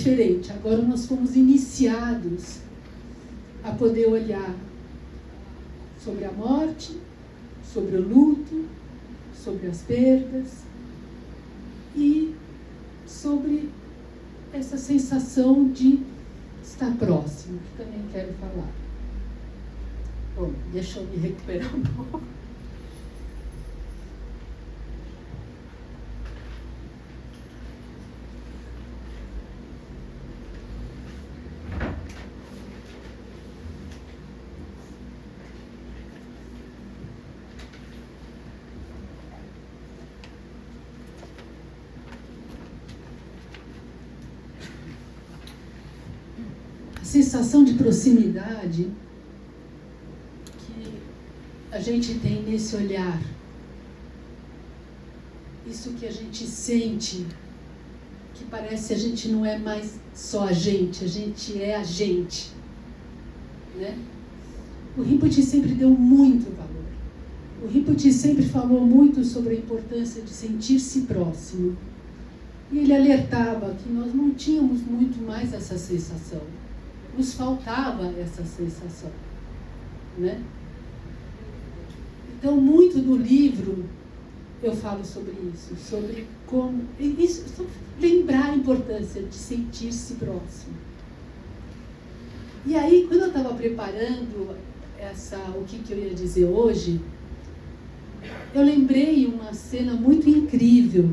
diferente. Agora nós fomos iniciados a poder olhar sobre a morte, sobre o luto, sobre as perdas e sobre essa sensação de estar próximo, que também quero falar. Bom, deixa eu me recuperar um pouco. Sensação de proximidade que a gente tem nesse olhar, isso que a gente sente, que parece a gente não é mais só a gente é a gente, né? O Rinpoche sempre deu muito valor. O Rinpoche sempre falou muito sobre a importância de sentir-se próximo. E ele alertava que nós não tínhamos muito mais essa sensação. Nos faltava essa sensação, né? Então, muito do livro eu falo sobre isso, sobre como... Isso, lembrar a importância de sentir-se próximo. E aí, quando eu estava preparando o que eu ia dizer hoje, eu lembrei uma cena muito incrível,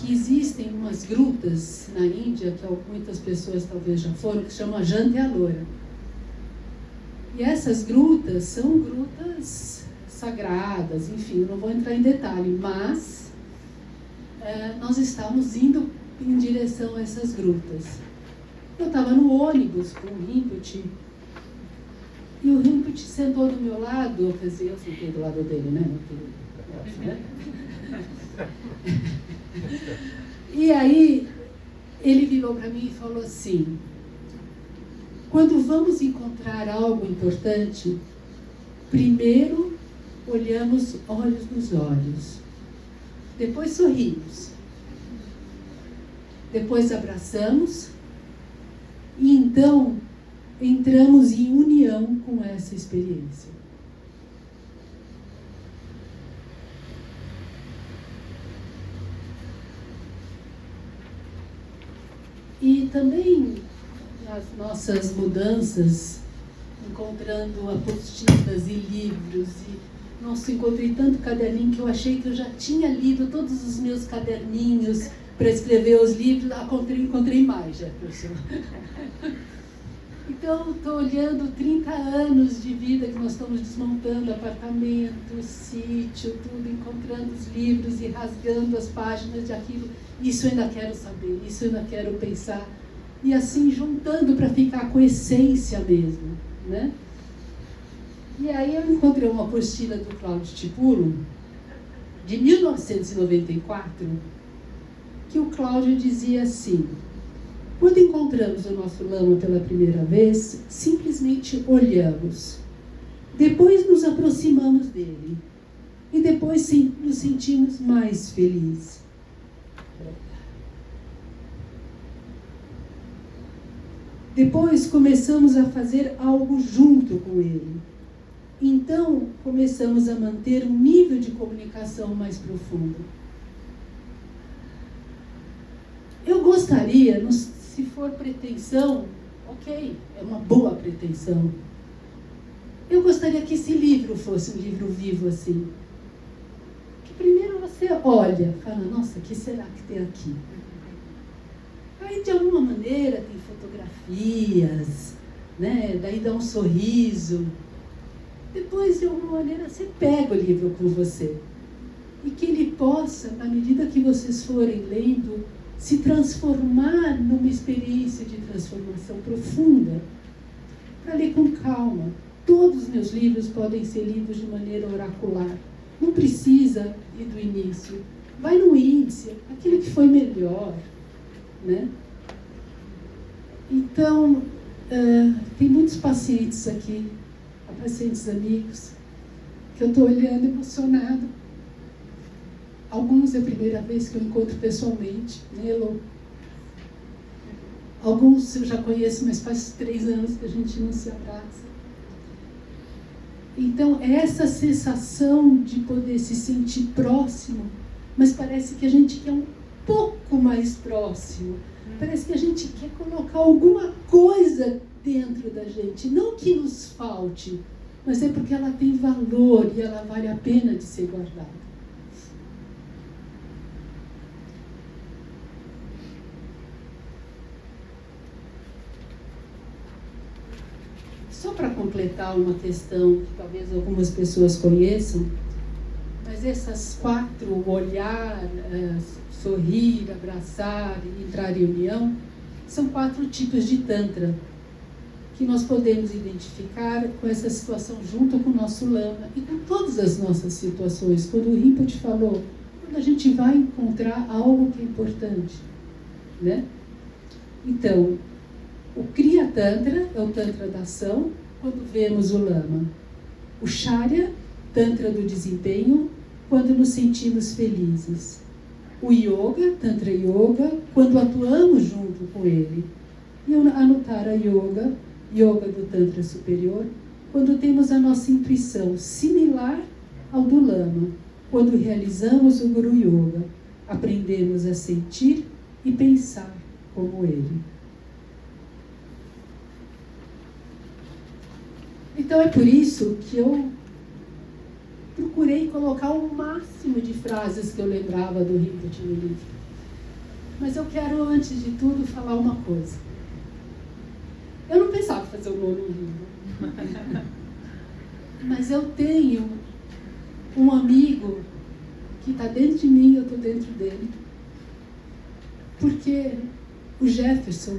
que existem umas grutas na Índia, que muitas pessoas talvez já foram, que se chama Jante Alora. E essas grutas são grutas sagradas, enfim, eu não vou entrar em detalhe, mas nós estávamos indo em direção a essas grutas. Eu estava no ônibus com o Rinpoche, e o Rinpoche sentou do meu lado, quer dizer, eu sentei do lado dele, né? E aí ele virou para mim e falou assim: quando vamos encontrar algo importante, primeiro olhamos olhos nos olhos, depois sorrimos, depois abraçamos e então entramos em união com essa experiência. E também nas nossas mudanças, encontrando apostilas e livros, e nossa, encontrei tanto caderninho que eu achei que eu já tinha lido todos os meus caderninhos para escrever os livros. Encontrei mais, Jefferson. Então, estou olhando 30 anos de vida que nós estamos desmontando apartamento, sítio, tudo, encontrando os livros e rasgando as páginas de aquilo. Isso eu ainda quero saber, isso eu ainda quero pensar. E assim, juntando para ficar com essência mesmo, né? E aí eu encontrei uma apostila do Cláudio Tipulo, de 1994, que o Cláudio dizia assim: quando encontramos o nosso lama pela primeira vez, simplesmente olhamos. Depois nos aproximamos dele. E depois nos sentimos mais felizes. Depois começamos a fazer algo junto com ele. Então começamos a manter um nível de comunicação mais profundo. Eu gostaria, se for pretensão, ok, é uma boa pretensão. Eu gostaria que esse livro fosse um livro vivo assim. Que primeiro você olha, fala, nossa, o que será que tem aqui? Aí de alguma maneira tem fotografias, né? Daí dá um sorriso. Depois de alguma maneira você pega o livro com você. E que ele possa, à medida que vocês forem lendo, se transformar numa experiência de transformação profunda, para ler com calma. Todos os meus livros podem ser lidos de maneira oracular. Não precisa ir do início. Vai no índice, aquilo que foi melhor, né? Então, tem muitos pacientes aqui, pacientes amigos, que eu estou olhando emocionado. Alguns é a primeira vez que eu encontro pessoalmente, né, Elô? Alguns eu já conheço, mas faz 3 anos que a gente não se abraça. Então, essa sensação de poder se sentir próximo, mas parece que a gente quer um pouco mais próximo. Parece que a gente quer colocar alguma coisa dentro da gente. Não que nos falte, mas é porque ela tem valor e ela vale a pena de ser guardada. Só para completar uma questão que talvez algumas pessoas conheçam, mas essas 4, olhar, sorrir, abraçar e entrar em união, são 4 tipos de Tantra que nós podemos identificar com essa situação junto com o nosso Lama e com todas as nossas situações. Quando o Rinpoche falou, quando a gente vai encontrar algo que é importante, né? Então, o Kriya Tantra é o Tantra da ação, quando vemos o Lama. O Charya, Tantra do desempenho, quando nos sentimos felizes. O Yoga, Tantra Yoga, quando atuamos junto com ele. E o Anuttara Yoga, Yoga do Tantra superior, quando temos a nossa intuição similar ao do Lama, quando realizamos o Guru Yoga, aprendemos a sentir e pensar como ele. Então é por isso que eu procurei colocar o máximo de frases que eu lembrava do Rinpoche no livro. Mas eu quero, antes de tudo, falar uma coisa. Eu não pensava em fazer o 9º livro. Mas eu tenho um amigo que está dentro de mim, eu estou dentro dele. Porque o Jefferson,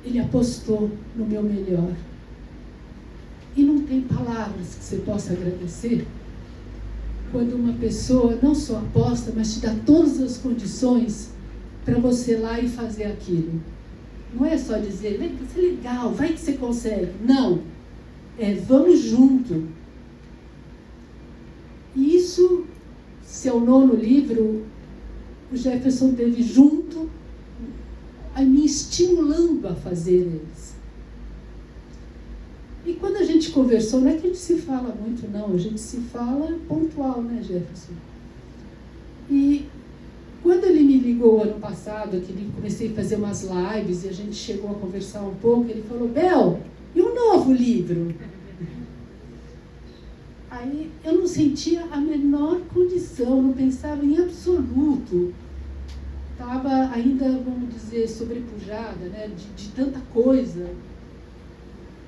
ele apostou no meu melhor. E não tem palavras que você possa agradecer quando uma pessoa não só aposta, mas te dá todas as condições para você ir lá e fazer aquilo. Não é só dizer, isso é legal, vai que você consegue. Não. É, vamos junto. E isso, se é o 9º livro, o Jefferson teve junto, me estimulando a fazer eles. E quando a gente conversou, não é que a gente se fala muito, não, a gente se fala pontual, né, Jefferson? E quando ele me ligou ano passado, que ele comecei a fazer umas lives e a gente chegou a conversar um pouco, ele falou, Bel, e o novo livro? Aí eu não sentia a menor condição, não pensava em absoluto. Estava ainda, vamos dizer, sobrepujada, né, de tanta coisa.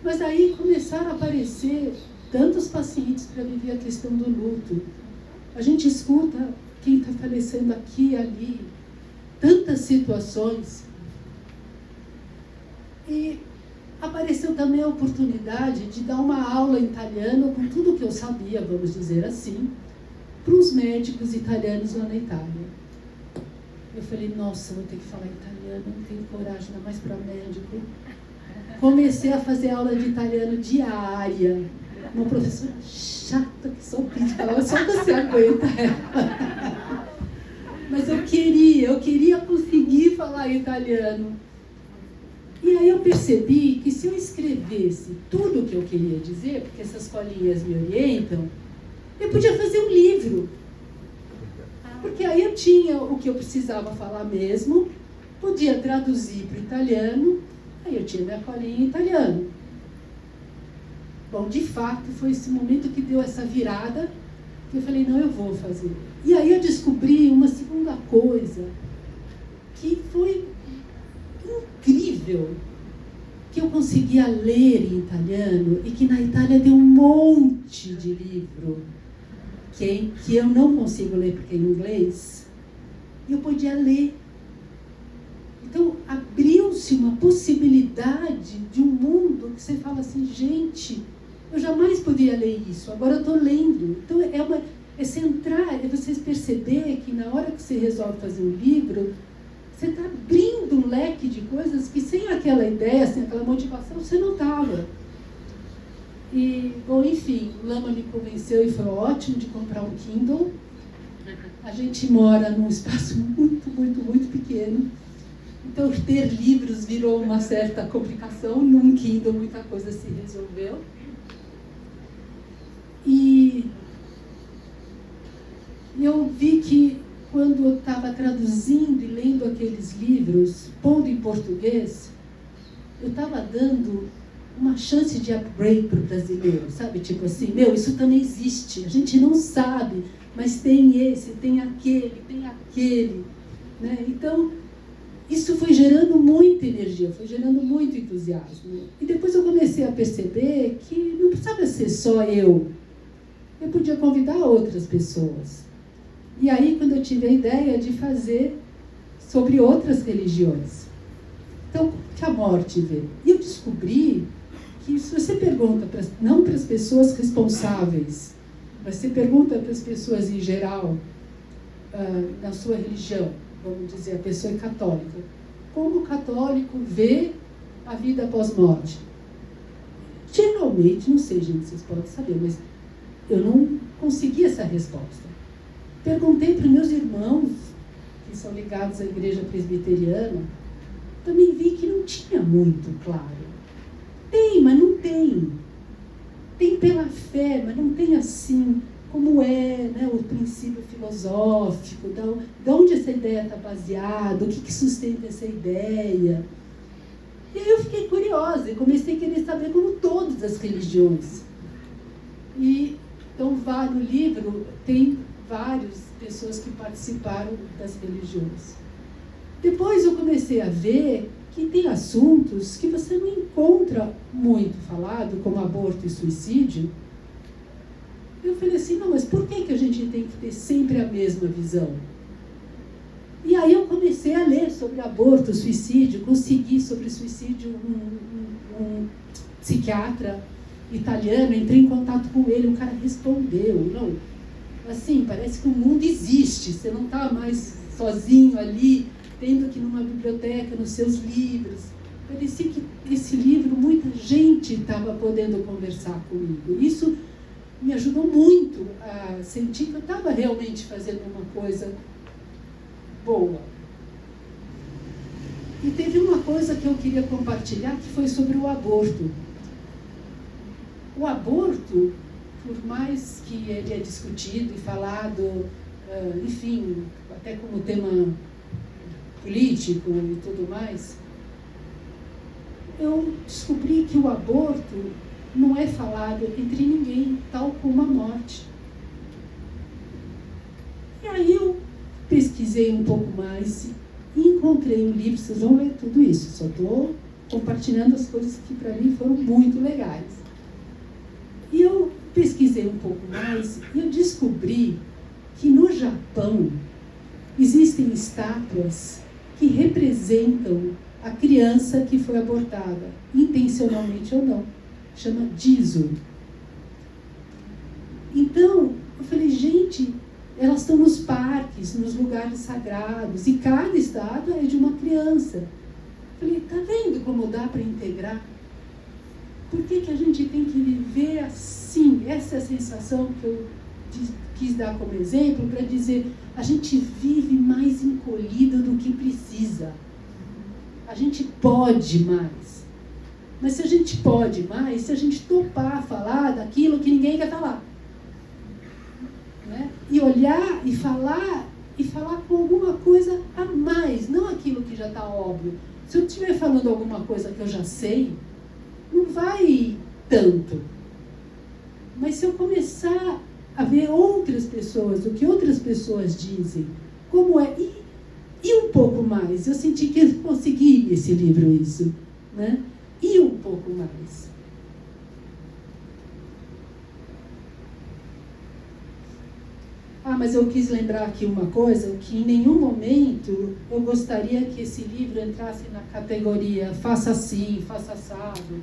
Mas aí começaram a aparecer tantos pacientes para viver a questão do luto. A gente escuta quem está falecendo aqui e ali, tantas situações. E apareceu também a oportunidade de dar uma aula em italiano com tudo que eu sabia, vamos dizer assim, para os médicos italianos lá na Itália. Eu falei, nossa, vou ter que falar italiano, não tenho coragem, ainda mais para médico. Comecei a fazer aula de italiano diária. Uma professora chata que só pede, falava, só você aguenta ela. Mas eu queria conseguir falar italiano. E aí eu percebi que se eu escrevesse tudo o que eu queria dizer, porque essas colinhas me orientam, eu podia fazer um livro. Porque aí eu tinha o que eu precisava falar mesmo, podia traduzir para o italiano, aí eu tinha minha colinha em italiano. Bom, de fato, foi esse momento que deu essa virada, que eu falei, não, eu vou fazer. E aí eu descobri uma segunda coisa, que foi incrível, que eu conseguia ler em italiano, e que na Itália tem um monte de livro, que eu não consigo ler porque é em inglês, e eu podia ler. Então, abriu-se uma possibilidade de um mundo que você fala assim, gente, eu jamais podia ler isso, agora eu estou lendo. Então, é centrar, é você perceber que na hora que você resolve fazer um livro, você está abrindo um leque de coisas que sem aquela ideia, sem aquela motivação, você não estava. E, bom, enfim, o Lama me convenceu e foi ótimo de comprar um Kindle. A gente mora num espaço muito, muito, muito pequeno. Então, ter livros virou uma certa complicação. Num Kindle, muita coisa se resolveu. E eu vi que, quando eu estava traduzindo e lendo aqueles livros, pondo em português, eu estava dando uma chance de upgrade para o brasileiro, sabe? Tipo assim, isso também existe, a gente não sabe, mas tem esse, tem aquele, né? Então, isso foi gerando muita energia, foi gerando muito entusiasmo. E depois eu comecei a perceber que não precisava ser só eu podia convidar outras pessoas. E aí, quando eu tive a ideia de fazer sobre outras religiões. Então, como que a morte vê? E eu descobri que, se você pergunta, não para as pessoas responsáveis, mas você pergunta para as pessoas em geral, na sua religião, vamos dizer, a pessoa é católica, como o católico vê a vida após morte? Geralmente, não sei, gente, vocês podem saber, mas eu não consegui essa resposta. Perguntei para os meus irmãos, que são ligados à igreja presbiteriana, também vi que não tinha muito claro. Tem, mas não tem. Tem pela fé, mas não tem assim, como é, né, o princípio filosófico, de onde essa ideia está baseada, o que sustenta essa ideia. E aí eu fiquei curiosa e comecei a querer saber como todas as religiões. E então, no livro, tem várias pessoas que participaram das religiões. Depois eu comecei a ver que tem assuntos que você não encontra muito falado, como aborto e suicídio. Eu falei assim, não, mas por que a gente tem que ter sempre a mesma visão? E aí eu comecei a ler sobre aborto, suicídio, consegui sobre suicídio um psiquiatra italiano, entrei em contato com ele, o cara respondeu, não, assim, parece que o mundo existe, você não está mais sozinho ali, tendo que ir numa biblioteca, nos seus livros. Parecia que esse livro, muita gente estava podendo conversar comigo. Isso me ajudou muito a sentir que eu estava realmente fazendo uma coisa boa. E teve uma coisa que eu queria compartilhar, que foi sobre o aborto. O aborto, por mais que ele é discutido e falado, enfim, até como tema político e tudo mais, eu descobri que o aborto não é falado entre ninguém, tal como a morte. E aí eu pesquisei um pouco mais e encontrei um livro, vocês vão ler tudo isso, só estou compartilhando as coisas que para mim foram muito legais. E eu pesquisei um pouco mais e eu descobri que no Japão existem estátuas que representam a criança que foi abortada, intencionalmente ou não. Chama Jizo. Então, eu falei, gente, elas estão nos parques, nos lugares sagrados, e cada estátua é de uma criança. Eu falei, tá vendo como dá para integrar? Por que a gente tem que viver assim? Essa é a sensação que eu quis dar como exemplo para dizer, a gente vive mais encolhido do que precisa. A gente pode mais. Mas se a gente pode mais, se a gente topar falar daquilo que ninguém quer falar, né? E olhar e falar com alguma coisa a mais, não aquilo que já está óbvio. Se eu estiver falando alguma coisa que eu já sei, não vai tanto. Mas se eu começar a ver outras pessoas, o que outras pessoas dizem, como é, e um pouco mais, eu senti que eu consegui nesse livro isso, né? E um pouco mais. Mas eu quis lembrar aqui uma coisa, que em nenhum momento eu gostaria que esse livro entrasse na categoria faça assim, faça assado.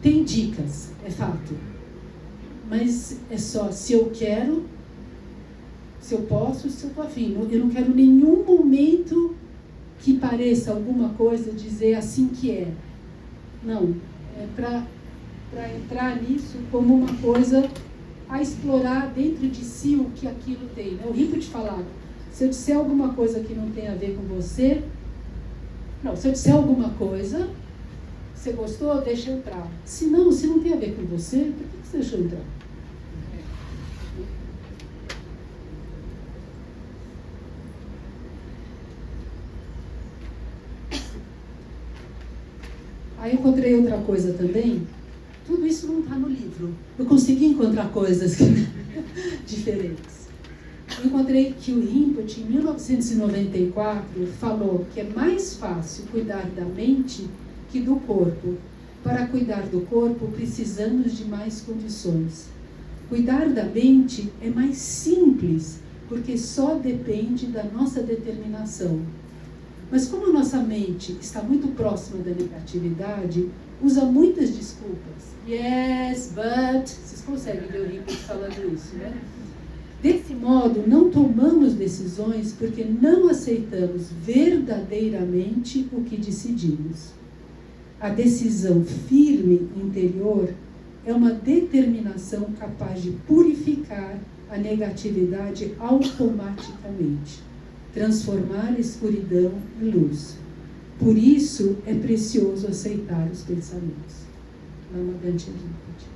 Tem dicas, é fato. Mas é só se eu quero, se eu posso, se eu estou afim. Eu não quero nenhum momento que pareça alguma coisa dizer assim que é. Não, é para entrar nisso como uma coisa a explorar dentro de si o que aquilo tem. Eu rio de falar, Se eu disser alguma coisa que não tem a ver com você, não, se eu disser alguma coisa, você gostou, deixa eu entrar. Se não tem a ver com você, por que você deixou entrar? Aí eu encontrei outra coisa também. Tudo isso não está no livro. Eu consegui encontrar coisas diferentes. Eu encontrei que o Rinpoche, em 1994, falou que é mais fácil cuidar da mente que do corpo. Para cuidar do corpo, precisamos de mais condições. Cuidar da mente é mais simples, porque só depende da nossa determinação. Mas como a nossa mente está muito próxima da negatividade, usa muitas desculpas. Yes, but... Vocês conseguem ver o Rinpoche falando isso, né? Desse modo, não tomamos decisões porque não aceitamos verdadeiramente o que decidimos. A decisão firme interior é uma determinação capaz de purificar a negatividade automaticamente, transformar a escuridão em luz. Por isso é precioso aceitar os pensamentos. Lama Bhante Rinpoche.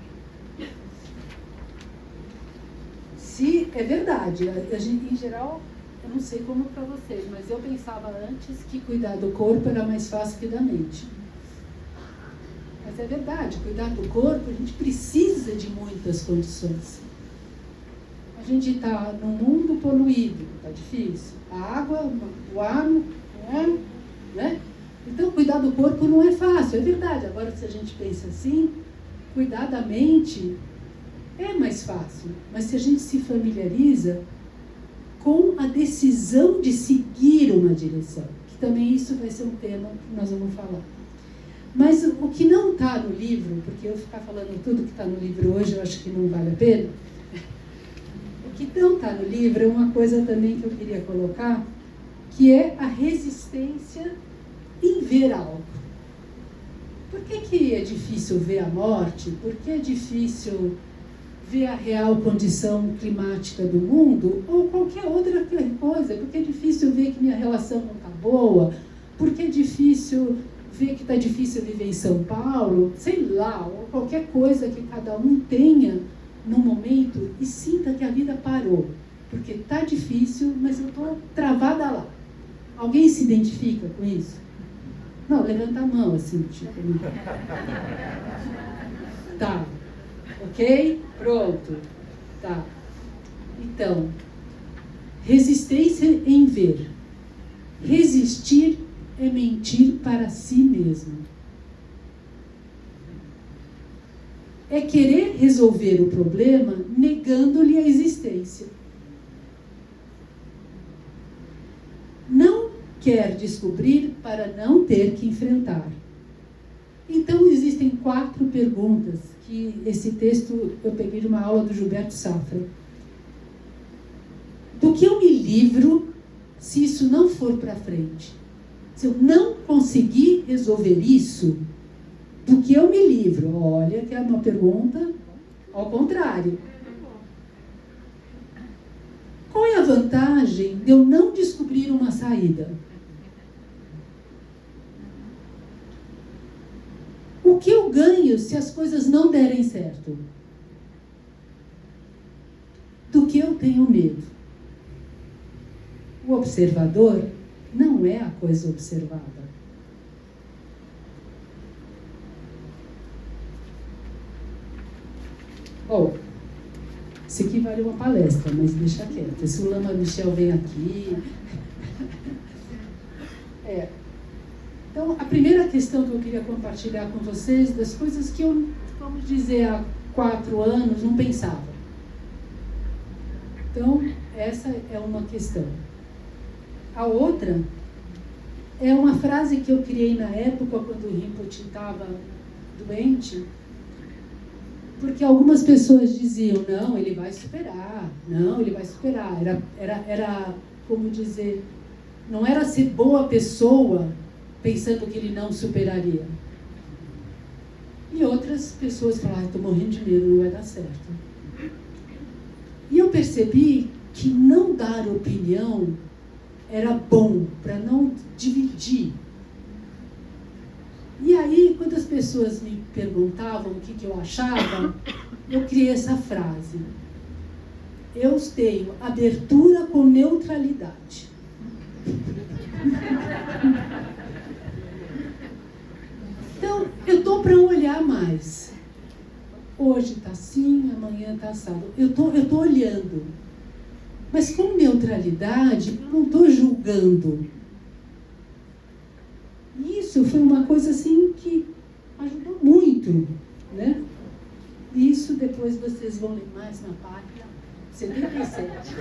Se é verdade, a gente, em geral, eu não sei como para vocês, mas eu pensava antes que cuidar do corpo era mais fácil que da mente. Mas é verdade, cuidar do corpo, a gente precisa de muitas condições. A gente está num mundo poluído, está difícil. A água, o ar, né? Então, cuidar do corpo não é fácil, é verdade. Agora, se a gente pensa assim, cuidar da mente é mais fácil. Mas se a gente se familiariza com a decisão de seguir uma direção, que também isso vai ser um tema que nós vamos falar. Mas o que não está no livro, porque eu ficar falando tudo que está no livro hoje, eu acho que não vale a pena. O que não está no livro é uma coisa também que eu queria colocar, que é a resistência em ver algo. Por que é difícil ver a morte? Por que é difícil ver a real condição climática do mundo? Ou qualquer outra coisa? Por que é difícil ver que minha relação não está boa? Por que é difícil ver que está difícil viver em São Paulo? Sei lá, ou qualquer coisa que cada um tenha num momento e sinta que a vida parou. Porque está difícil, mas eu estou travada lá. Alguém se identifica com isso? Não, levanta a mão, assim, tipo... Tá. Ok? Pronto. Tá. Então, resistência em ver. Resistir é mentir para si mesmo. É querer resolver o problema negando-lhe a existência. Não quer descobrir para não ter que enfrentar. Então, existem 4 perguntas que esse texto eu peguei de uma aula do Gilberto Safra. Do que eu me livro se isso não for para frente? Se eu não conseguir resolver isso, do que eu me livro? Olha, que é uma pergunta ao contrário. Qual é a vantagem de eu não descobrir uma saída? O que eu ganho se as coisas não derem certo? Do que eu tenho medo? O observador não é a coisa observada. Bom, isso aqui vale uma palestra, mas deixa quieto. Se o Lama Michel vem aqui... Então, a primeira questão que eu queria compartilhar com vocês, das coisas que eu, vamos dizer, há 4 anos não pensava. Então, essa é uma questão. A outra é uma frase que eu criei na época, quando o Rinpoche estava doente, porque algumas pessoas diziam, não, ele vai superar, não, ele vai superar. Era como dizer, não era ser boa pessoa pensando que ele não superaria. E outras pessoas falaram, estou morrendo de medo, não vai dar certo. E eu percebi que não dar opinião era bom, para não dividir. E aí, quando as pessoas me perguntavam o que eu achava, eu criei essa frase. Eu tenho abertura com neutralidade. Então, eu estou para olhar mais. Hoje está assim, amanhã está assado. Eu tô olhando. Mas com neutralidade, eu não estou julgando. Isso foi uma coisa assim que ajudou muito, né? Isso depois vocês vão ler mais na página 77.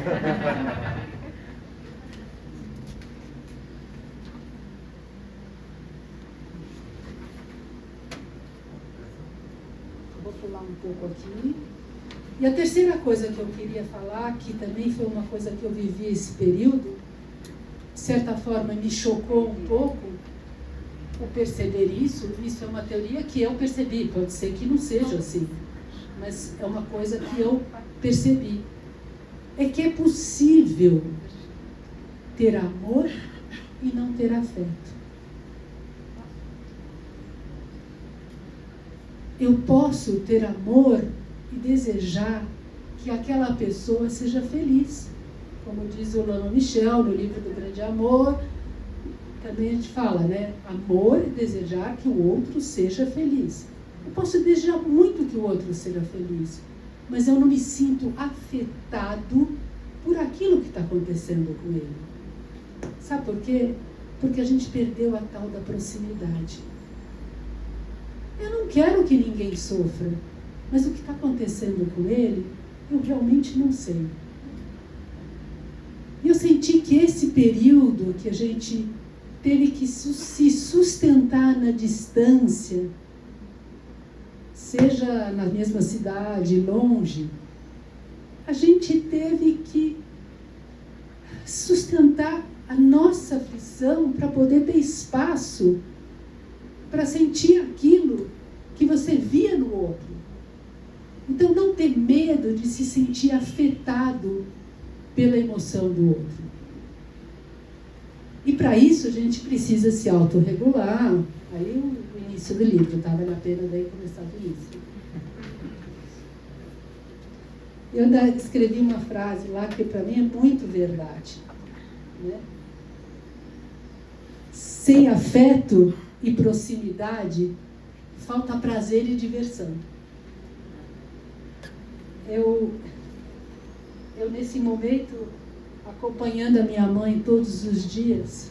Vou pular um pouco aqui. E a terceira coisa que eu queria falar, que também foi uma coisa que eu vivi esse período, de certa forma me chocou um pouco, o perceber isso é uma teoria que eu percebi, pode ser que não seja assim, mas é uma coisa que eu percebi. É que é possível ter amor e não ter afeto. Eu posso ter amor e desejar que aquela pessoa seja feliz. Como diz o Lano Michel no livro do Grande Amor, também a gente fala, né? Amor e desejar que o outro seja feliz. Eu posso desejar muito que o outro seja feliz, mas eu não me sinto afetado por aquilo que está acontecendo com ele. Sabe por quê? Porque a gente perdeu a tal da proximidade. Eu não quero que ninguém sofra, mas o que está acontecendo com ele, eu realmente não sei. E eu senti que esse período que a gente teve que se sustentar na distância, seja na mesma cidade, longe, a gente teve que sustentar a nossa aflição para poder ter espaço para sentir aquilo que você via no outro. Então, não ter medo de se sentir afetado pela emoção do outro. E para isso a gente precisa se autorregular. Aí o início do livro, tá? Vale a pena daí começar do início. Eu ainda escrevi uma frase lá que para mim é muito verdade, né? Sem afeto e proximidade, falta prazer e diversão. Eu nesse momento, acompanhando a minha mãe todos os dias,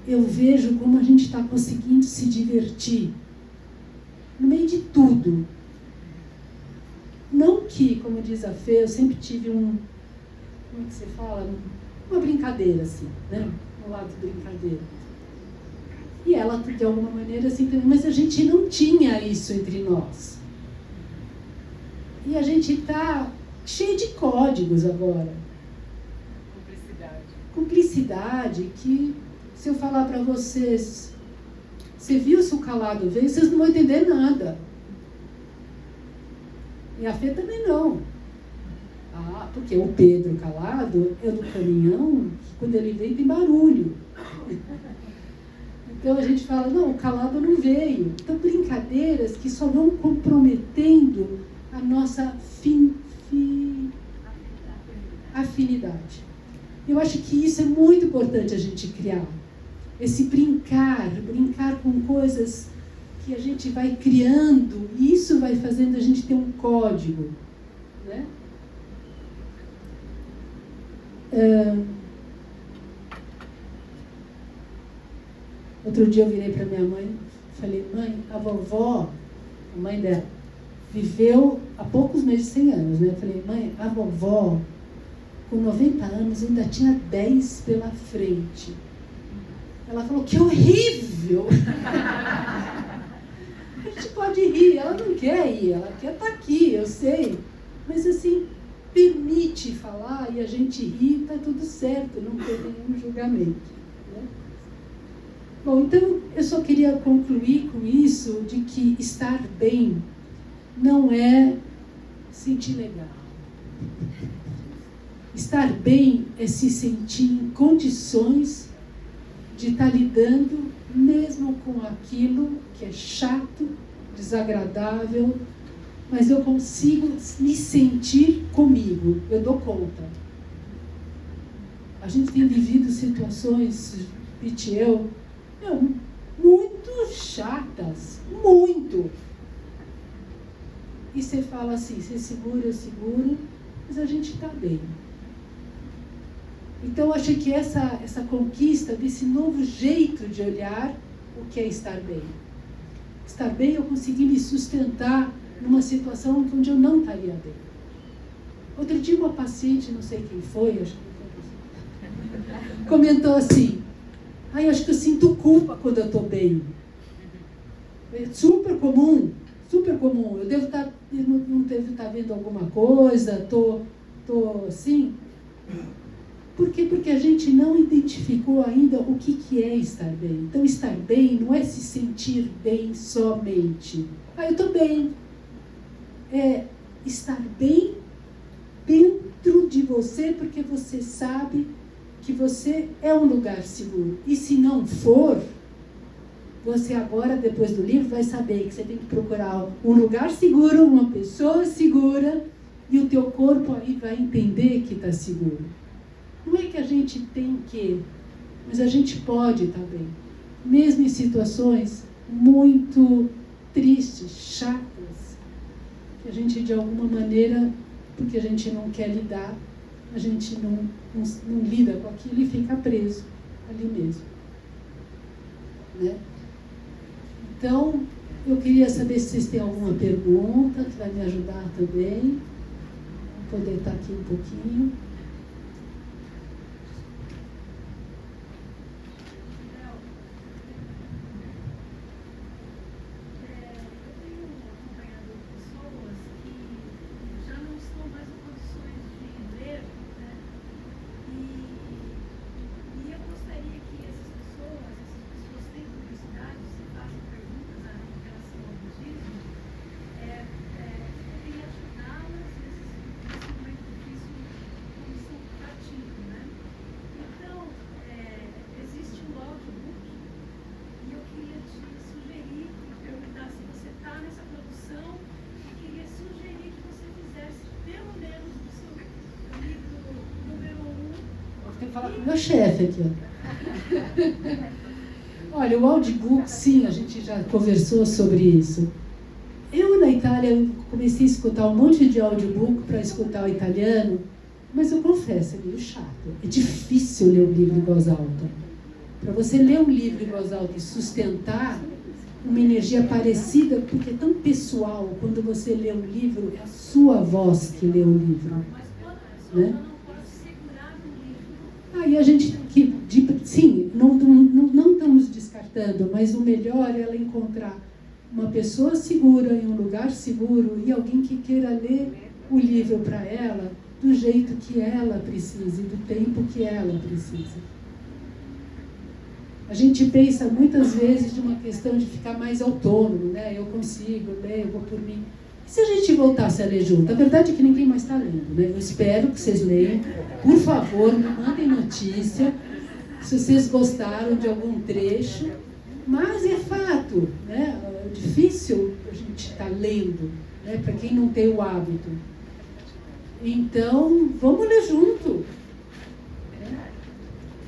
eu vejo como a gente está conseguindo se divertir no meio de tudo. Não que, como diz a Fê, eu sempre tive como é que você fala? Uma brincadeira, assim, né? Um lado de brincadeira. E ela, de alguma maneira, assim, mas a gente não tinha isso entre nós. E a gente está cheio de códigos agora. Cumplicidade, que se eu falar para vocês, você viu se o calado veio, vocês não vão entender nada. E a Fê também não. Ah, porque o Pedro calado é do caminhão, que quando ele vem tem barulho. Então a gente fala, não, o calado não veio. Então brincadeiras que só vão comprometendo a nossa afinidade. Eu acho que isso é muito importante a gente criar. Esse brincar com coisas que a gente vai criando, e isso vai fazendo a gente ter um código, né? Outro dia eu virei para minha mãe e falei, mãe, a vovó, a mãe dela, viveu há poucos meses, 100 anos, né? Eu falei, mãe, a vovó, com 90 anos, ainda tinha 10 pela frente. Ela falou, que horrível! A gente pode rir, ela não quer ir, ela quer estar aqui, eu sei. Mas assim, permite falar e a gente ri, está tudo certo, não tem nenhum julgamento. Né? Bom, então eu só queria concluir com isso, de que estar bem não é sentir legal. Estar bem é se sentir em condições de estar lidando mesmo com aquilo que é chato, desagradável, mas eu consigo me sentir comigo, eu dou conta. A gente tem vivido situações, Pete e eu, muito chatas, muito. E você fala assim, você segura, eu seguro, mas a gente está bem. Então, eu acho que essa conquista desse novo jeito de olhar o que é estar bem. Estar bem, eu consegui me sustentar numa situação onde eu não estaria bem. Outro dia, uma paciente, não sei quem foi, acho que foi, comentou assim, eu acho que eu sinto culpa quando eu estou bem. É super comum, super comum. Eu devo estar, não devo estar vendo alguma coisa, estou assim. Por quê? Porque a gente não identificou ainda o que é estar bem. Então, estar bem não é se sentir bem somente. Eu estou bem. É estar bem dentro de você, porque você sabe que você é um lugar seguro. E se não for, você agora, depois do livro, vai saber que você tem que procurar um lugar seguro, uma pessoa segura, e o teu corpo aí vai entender que está seguro. Não é que a gente tem que, mas a gente pode estar bem. Mesmo em situações muito tristes, chatas, que a gente, de alguma maneira, porque a gente não quer lidar, a gente não lida com aquilo e fica preso ali mesmo. Né? Então, eu queria saber se vocês têm alguma pergunta que vai me ajudar também. Vou poder estar aqui um pouquinho. Meu chefe aqui, ó. Olha, o audiobook, sim, a gente já conversou sobre isso. Eu, na Itália, comecei a escutar um monte de audiobook para escutar o italiano, mas eu confesso, é meio chato. É difícil ler um livro em voz alta. Para você ler um livro em voz alta e sustentar uma energia parecida, porque é tão pessoal, quando você lê um livro, é a sua voz que lê o livro. Né? E a gente, sim, não estamos descartando, mas o melhor é ela encontrar uma pessoa segura, em um lugar seguro, e alguém que queira ler o livro para ela do jeito que ela precisa, e do tempo que ela precisa. A gente pensa muitas vezes de uma questão de ficar mais autônomo, né? Eu consigo ler, eu vou por mim. E se a gente voltasse a ler junto? A verdade é que ninguém mais está lendo, né? Eu espero que vocês leiam. Por favor, me mandem notícia se vocês gostaram de algum trecho. Mas é fato, né? É difícil a gente estar lendo, né? Para quem não tem o hábito. Então, vamos ler junto.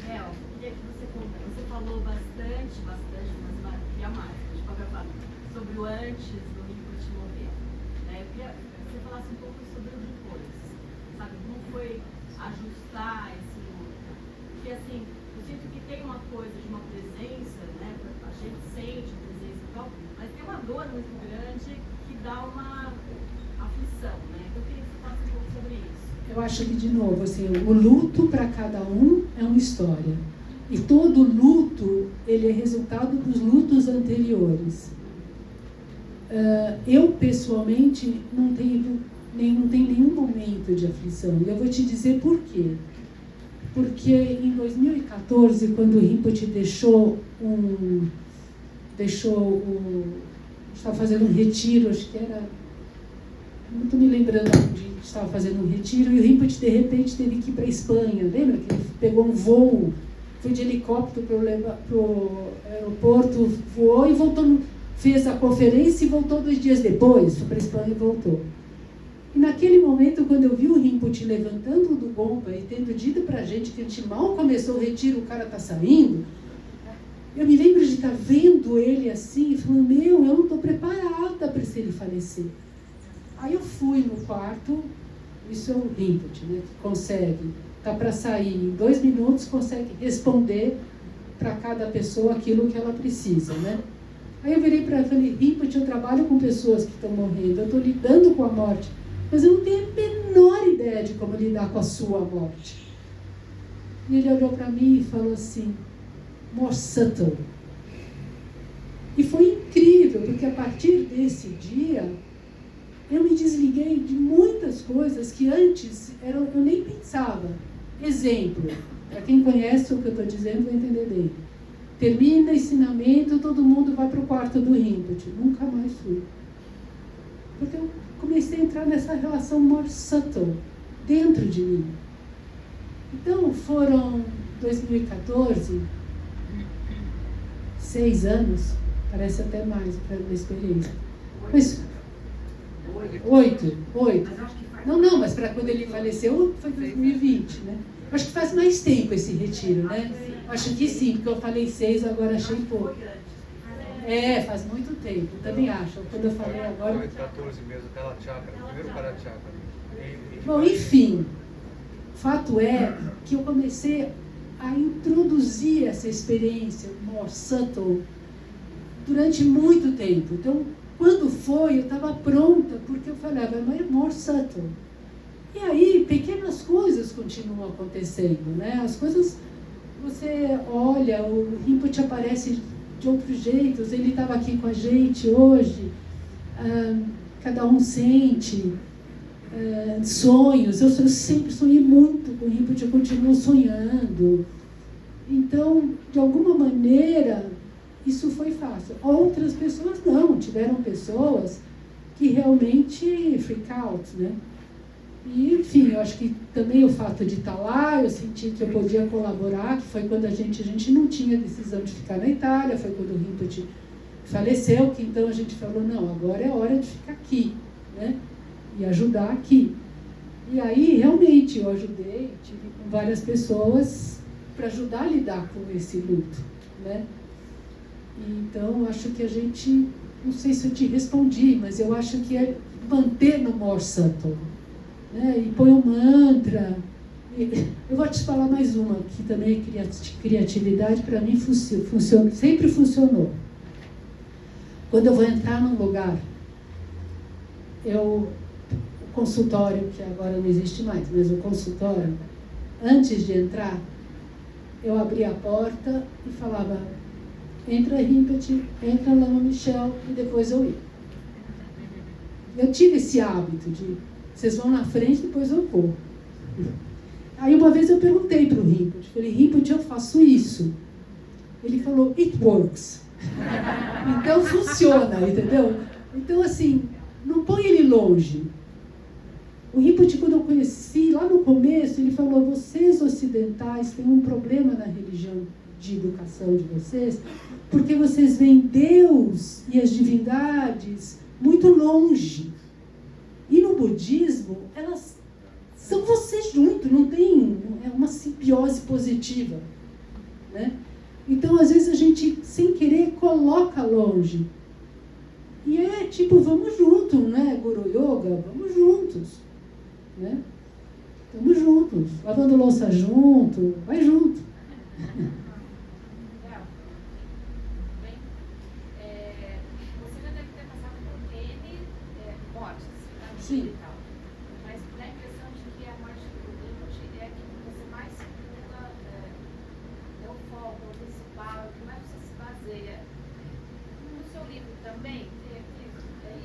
Queria que você falou bastante, mas queria mais. Sobre o antes do Rico te mover. Eu queria que você falasse um pouco sobre o depois, sabe? Como foi ajustar esse luto? Porque, assim, eu sinto que tem uma coisa de uma presença, né? A gente sente a presença e tal, mas tem uma dor muito grande que dá uma aflição, né? Então, eu queria que você falasse um pouco sobre isso. Eu acho que, de novo, assim, o luto para cada um é uma história. E todo luto, ele é resultado dos lutos anteriores. Eu, pessoalmente, não tenho nenhum momento de aflição. E eu vou te dizer por quê. Porque em 2014, quando o Rinpoche estava fazendo um retiro, acho que era não estou me lembrando onde a gente estava fazendo um retiro, e o Rinpoche, de repente, teve que ir para a Espanha. Lembra que ele pegou um voo, foi de helicóptero para o aeroporto, voou e voltou, fez a conferência e voltou 2 dias depois, foi para a Espanha e voltou. E naquele momento, quando eu vi o Rinpoche levantando do Gompa e tendo dito para a gente que a gente mal começou o retiro, o cara está saindo, eu me lembro de estar vendo ele assim, e falando, eu não estou preparada para se ele falecer. Aí eu fui no quarto, isso é o Rinpoche, né, que consegue, está para sair em 2 minutos, consegue responder para cada pessoa aquilo que ela precisa, né? Aí eu virei para ele e falei, Rinpoche, eu trabalho com pessoas que estão morrendo, eu estou lidando com a morte, mas eu não tenho a menor ideia de como lidar com a sua morte. E ele olhou para mim e falou assim, more subtle. E foi incrível, porque a partir desse dia, eu me desliguei de muitas coisas que antes eu nem pensava. Exemplo, para quem conhece o que eu estou dizendo vai entender bem. Termina ensinamento, todo mundo vai para o quarto do Rinpoche. Nunca mais fui. Porque eu comecei a entrar nessa relação more subtle, dentro de mim. Então, foram 2014, 6 anos, parece até mais para a minha experiência. Mas, 8. Não, mas para quando ele faleceu foi 2020, né? Acho que faz mais tempo esse retiro, né? Acho que sim, porque eu falei 6, agora achei pouco. Faz muito tempo, também acho. Quando eu falei agora... 14 meses, o primeiro Karachakra. Bom, enfim, fato é que eu comecei a introduzir essa experiência more subtle durante muito tempo. Então, quando foi, eu estava pronta, porque eu falava, mas é more subtle. E aí, pequenas coisas continuam acontecendo, né? As coisas, você olha, o Rinpoche aparece de outros jeitos, ele estava aqui com a gente hoje, cada um sente sonhos. Eu sempre sonhei muito com o Rinpoche, eu continuo sonhando. Então, de alguma maneira, isso foi fácil. Outras pessoas não, tiveram pessoas que realmente freak out, né? E, enfim, eu acho que também o fato de estar lá, eu senti que eu podia colaborar, que foi quando a gente não tinha decisão de ficar na Itália, foi quando o Rinpoche faleceu, que então a gente falou, não, agora é hora de ficar aqui, né? E ajudar aqui. E aí, realmente, eu ajudei, tive com várias pessoas para ajudar a lidar com esse luto, né? Então, acho que a gente, não sei se eu te respondi, mas eu acho que é manter no more subtle, né? E põe um mantra. Eu vou te falar mais uma, que também é criatividade, para mim funciona, sempre funcionou. Quando eu vou entrar num lugar, o consultório, que agora não existe mais, mas o consultório, antes de entrar, eu abria a porta e falava, entra Rinpoche, entra Lama Michel, e depois eu ia. Eu tive esse hábito de, vocês vão na frente, depois eu vou. Aí uma vez eu perguntei para o Rinpoche, falei, Rinpoche, eu faço isso. Ele falou, it works. Então funciona, entendeu? Então assim, não põe ele longe. O Rinpoche, quando eu conheci, lá no começo, ele falou, vocês ocidentais têm um problema na religião de educação de vocês, porque vocês veem Deus e as divindades muito longe. E no budismo, elas são vocês juntos, não tem, é uma simbiose positiva, né? Então, às vezes, a gente, sem querer, coloca longe. E é tipo, vamos juntos, né? Guru Yoga, vamos juntos, né? Estamos juntos, lavando louça junto, vai junto. Sim. Mas dá a impressão de que a morte do Rinpoche é a que você mais circula, é o foco, o principal, o que mais você se baseia. No seu livro também?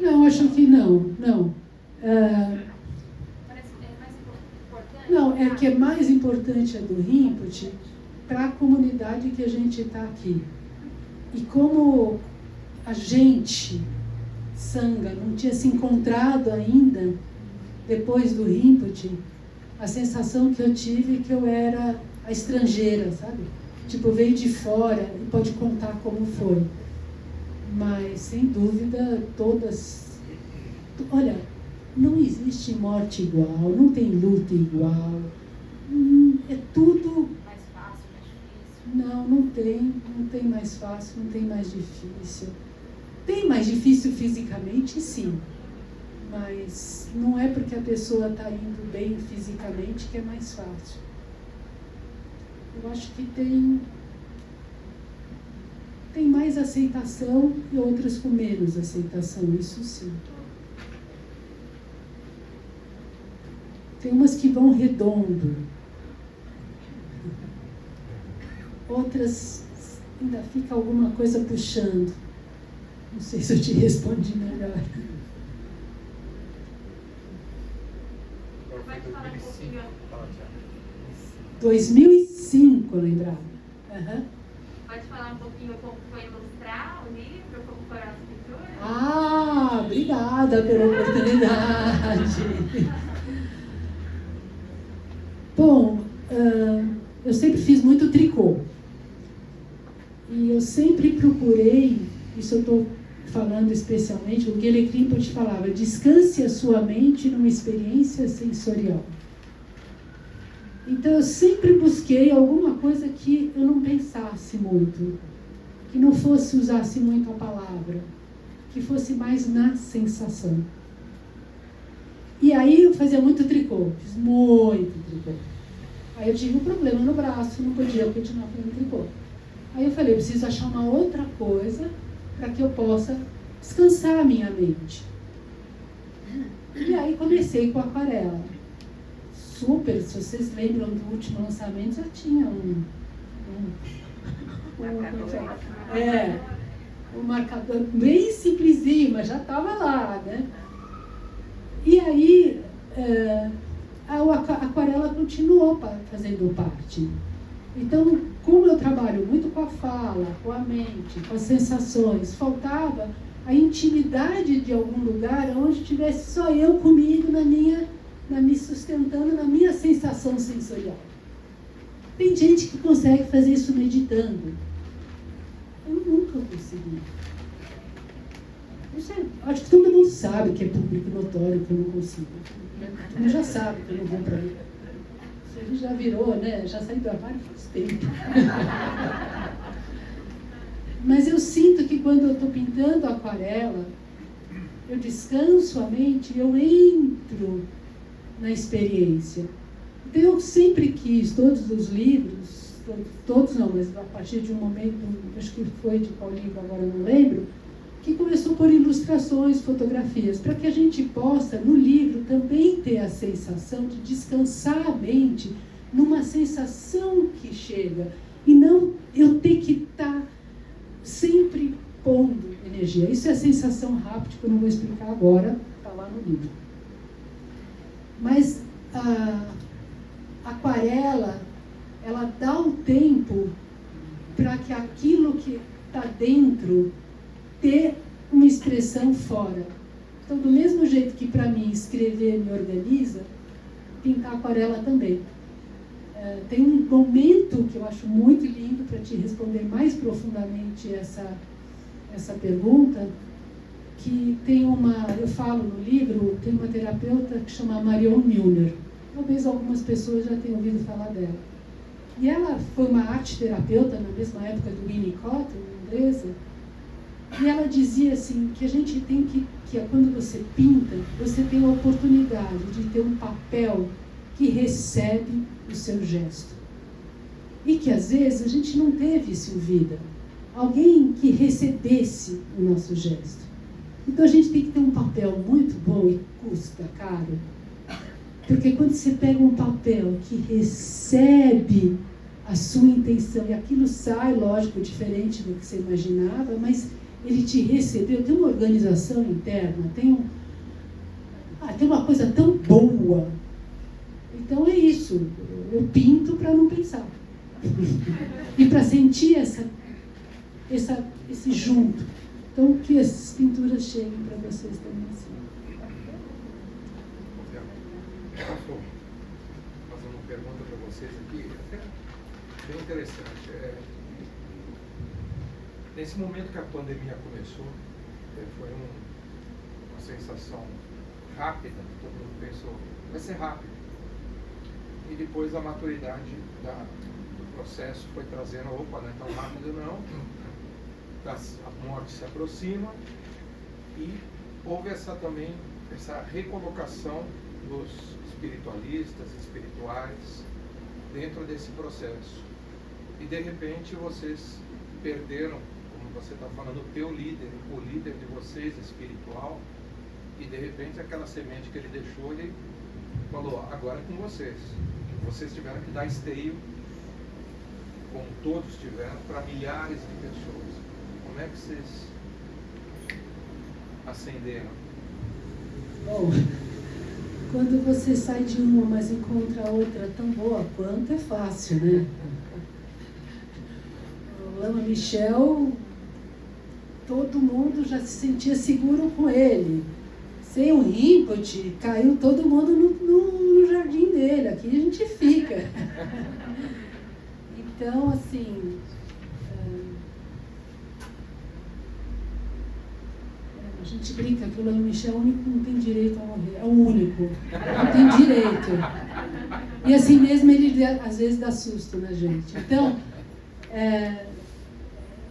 Não, acho que não. Parece que é mais importante? Não, é que é mais importante a do Rinpoche para a comunidade que a gente está aqui. E como a gente sanga, não tinha se encontrado ainda, depois do Rinpoche, a sensação que eu tive que eu era a estrangeira, sabe? Tipo, veio de fora e pode contar como foi. Mas, sem dúvida, todas... Olha, não existe morte igual, não tem luta igual. É tudo... Mais fácil, mais difícil? Não tem mais fácil, não tem mais difícil. Tem mais difícil fisicamente, sim. Mas não é porque a pessoa está indo bem fisicamente que é mais fácil. Eu acho que tem mais aceitação e outras com menos aceitação, isso sim. Tem umas que vão redondo. Outras ainda fica alguma coisa puxando. Não sei se eu te respondi melhor. Vai te falar um pouquinho. 2005, eu lembrava. Uhum. Pode falar um pouquinho como foi ilustrar o livro, como foram as pinturas? Ah, obrigada pela oportunidade. Bom, eu sempre fiz muito tricô. E eu sempre procurei, isso eu estou falando especialmente, o Gelek Rinpoche falava, descanse a sua mente numa experiência sensorial. Então eu sempre busquei alguma coisa que eu não pensasse muito, que não usasse muito a palavra, que fosse mais na sensação. E aí eu fazia muito tricô, fiz muito tricô. Aí eu tive um problema no braço, não podia continuar fazendo tricô. Aí eu falei, eu preciso achar uma outra coisa para que eu possa descansar a minha mente. E aí comecei com aquarela. Super, se vocês lembram do último lançamento, já tinha um marcador bem simplesinho, mas já estava lá, né? E aí a aquarela continuou fazendo parte. Então, como eu trabalho muito com a fala, com a mente, com as sensações, faltava a intimidade de algum lugar onde tivesse só eu comigo me sustentando na minha sensação sensorial. Tem gente que consegue fazer isso meditando. Eu nunca consegui. Acho que todo mundo sabe que é público notório que eu não consigo. Todo mundo já sabe que eu não vou para ali. Ele já virou, né? Já saiu do armário faz tempo. Mas eu sinto que quando eu estou pintando aquarela, eu descanso a mente, eu entro na experiência. Então eu sempre quis, todos os livros, todos não, mas a partir de um momento, acho que foi de qual livro, agora eu não lembro, que começou por ilustrações, fotografias, para que a gente possa, no livro, também ter a sensação de descansar a mente numa sensação que chega, e não eu ter que estar sempre pondo energia. Isso é a sensação rápida, que eu não vou explicar agora, está lá no livro. Mas a aquarela, ela dá o tempo para que aquilo que está dentro ter uma expressão fora. Então, do mesmo jeito que para mim escrever me organiza, pintar aquarela também. Tem um momento que eu acho muito lindo para te responder mais profundamente essa pergunta, que tem eu falo no livro, tem uma terapeuta que chama Marion Milner. Talvez algumas pessoas já tenham ouvido falar dela. E ela foi uma arte-terapeuta na mesma época do Winnicott, inglesa, e ela dizia assim, que a gente tem que quando você pinta, você tem a oportunidade de ter um papel que recebe o seu gesto. E que às vezes a gente não teve isso em vida. Alguém que recebesse o nosso gesto. Então a gente tem que ter um papel muito bom e custa caro. Porque quando você pega um papel que recebe a sua intenção, e aquilo sai, lógico, diferente do que você imaginava, mas ele te recebeu, tem uma organização interna, tem uma coisa tão boa. Então é isso, eu pinto para não pensar. E para sentir esse junto. Então, que essas pinturas cheguem para vocês também assim. Posso fazer uma pergunta para vocês aqui? Bem interessante. Nesse momento que a pandemia começou, foi uma sensação rápida, todo mundo pensou, vai ser rápido. E depois a maturidade do processo foi trazendo, opa, não é tão rápido não, a morte se aproxima, e houve essa recolocação dos espiritualistas, espirituais, dentro desse processo. E de repente vocês perderam, como você está falando, o teu líder, o líder de vocês espiritual, e de repente aquela semente que ele deixou, ele falou, agora é com vocês. Vocês tiveram que dar esteio, como todos tiveram, para milhares de pessoas. Como é que vocês acenderam? Bom, quando você sai de uma, mas encontra outra tão boa quanto, é fácil, né? O Lama Michel, todo mundo já se sentia seguro com ele. Sem o Rinpoche, caiu todo mundo no jardim dele. Aqui a gente fica. Então, assim... a gente brinca que o Lama Michel é o único que não tem direito a morrer. É o único. Não tem direito. E assim mesmo ele às vezes dá susto na gente. Então,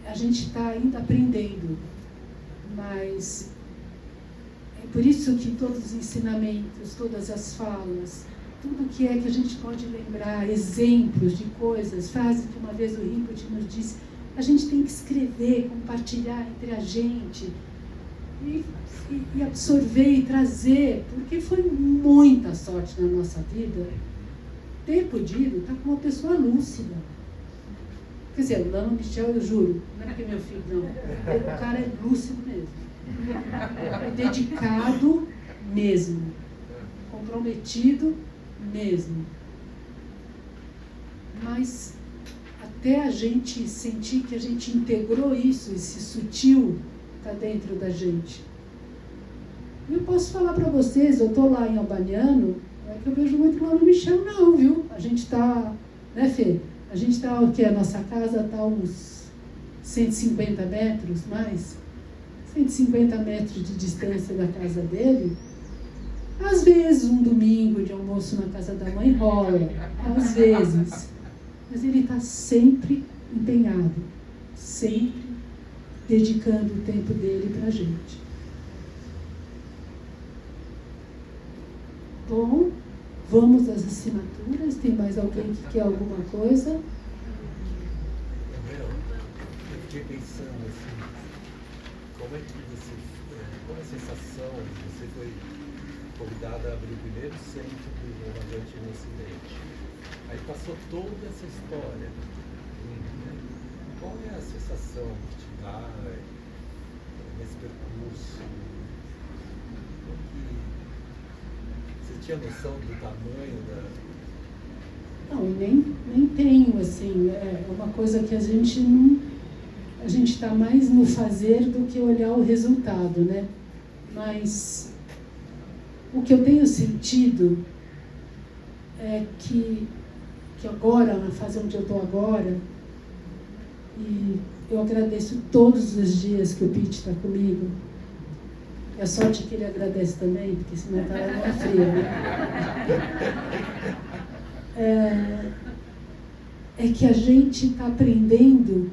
a gente está ainda aprendendo. Mas é por isso que todos os ensinamentos, todas as falas, tudo que é que a gente pode lembrar, exemplos de coisas, frases que uma vez o Rinpoche nos disse, a gente tem que escrever, compartilhar entre a gente. E absorver e trazer, porque foi muita sorte na nossa vida ter podido estar com uma pessoa lúcida. Quer dizer, o Lama Michel, eu juro, não é porque meu filho, não. O cara é lúcido mesmo. É dedicado mesmo. Comprometido mesmo. Mas até a gente sentir que a gente integrou isso, esse sutil está dentro da gente. Eu posso falar para vocês, eu estou lá em Albaniano, não é que eu vejo muito lá no Michel, não, viu? A gente está, né, Fê? A gente está, o que? A nossa casa está uns 150 metros, mais? 150 metros de distância da casa dele. Às vezes, um domingo de almoço na casa da mãe rola, às vezes. Mas ele está sempre empenhado, sempre dedicando o tempo dele para a gente. Bom, vamos às assinaturas. Tem mais alguém que quer alguma coisa? Eu fiquei pensando assim, como é que você, qual a sensação, você foi convidada a abrir o primeiro centro do Navegante no Ocidente. Aí passou toda essa história. Qual é a sensação que te dá nesse percurso? Você tinha noção do tamanho da... Não, nem tenho, assim, é uma coisa que a gente não... A gente está mais no fazer do que olhar o resultado, né? Mas o que eu tenho sentido é que agora, na fase onde eu estou agora, e eu agradeço todos os dias que o Pete está comigo. É a sorte que ele agradece também, porque senão está lá numa fria, né? É que a gente está aprendendo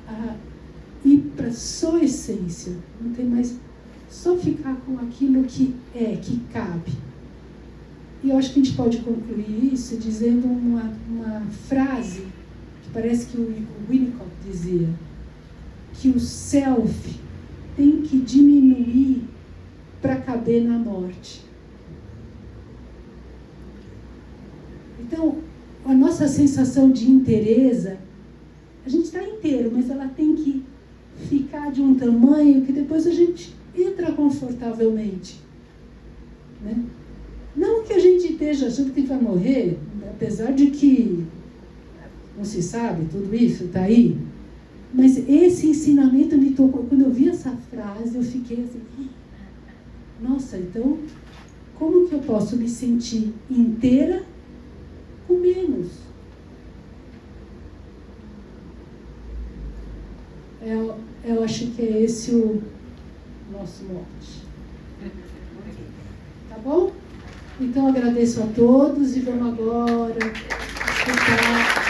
a ir para só a essência, não tem mais, só ficar com aquilo que é, que cabe. E eu acho que a gente pode concluir isso dizendo uma frase que parece que o Winnicott dizia, que o self tem que diminuir para caber na morte. Então, a nossa sensação de inteireza, a gente está inteiro, mas ela tem que ficar de um tamanho que depois a gente entra confortavelmente, né? Não que a gente esteja achando que vai morrer, apesar de que não se sabe, tudo isso está aí, Mas esse ensinamento me tocou. Quando eu vi essa frase, eu fiquei assim, nossa, então, como que eu posso me sentir inteira com menos? Eu acho que é esse o nosso mote. Tá bom? Então, agradeço a todos e vamos agora escutar